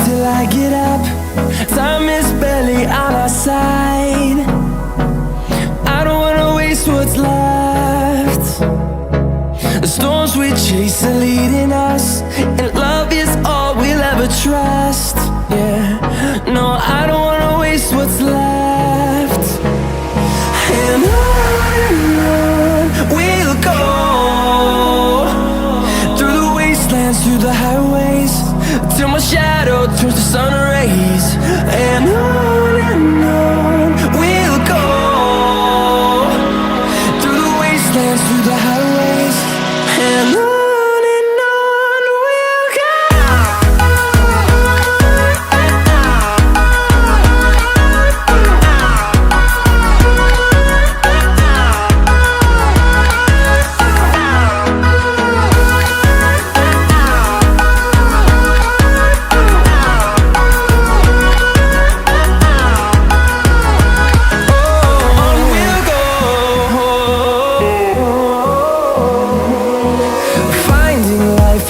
till I get up. Time is barely on our side. I don't wanna waste what's left. The storms we chase are leading us, and love is all we'll ever trust. Yeah, no, I don't wanna waste what's left. And on we'll go, through the wastelands, through the highways, till my shadow turns to sun rays. And on we'll go, through the wastelands, through the highways, and on we'll go.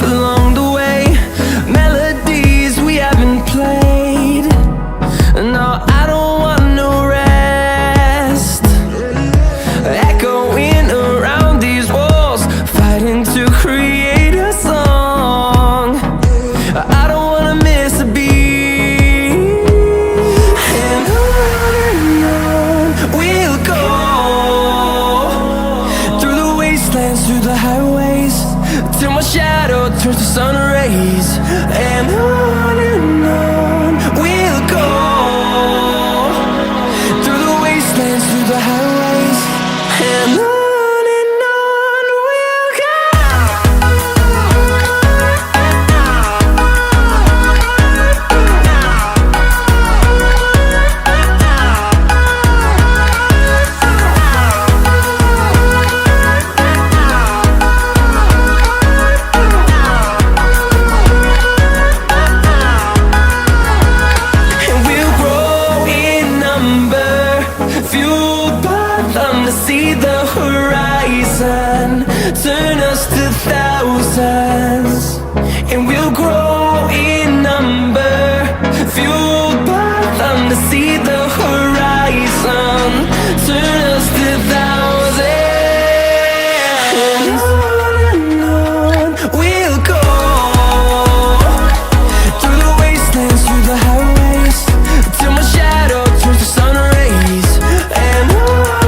Along the way, melodies we haven't played. No, I don't want no rest. Echoing around these walls, fighting to create a song. I don't wanna miss a beat. And on we'll go, through the wastelands, through the highways, till my shadow turns to sun rays. And on we'll go, through the wastelands, through the highways, and on we'll go. Fueled by them to see the horizon, turn us to thousands, and we'll grow in number. Fueled by them to see the horizon, turn us to thousands, and on we'll go, through the wastelands, through the highways, till my shadow turns to sun rays. And on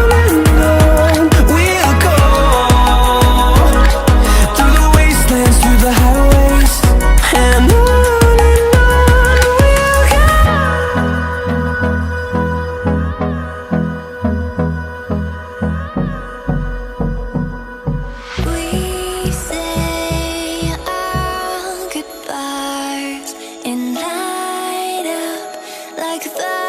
we'll go, through the wastelands, through the highways, and on we'll go. We say our goodbyes and light up like the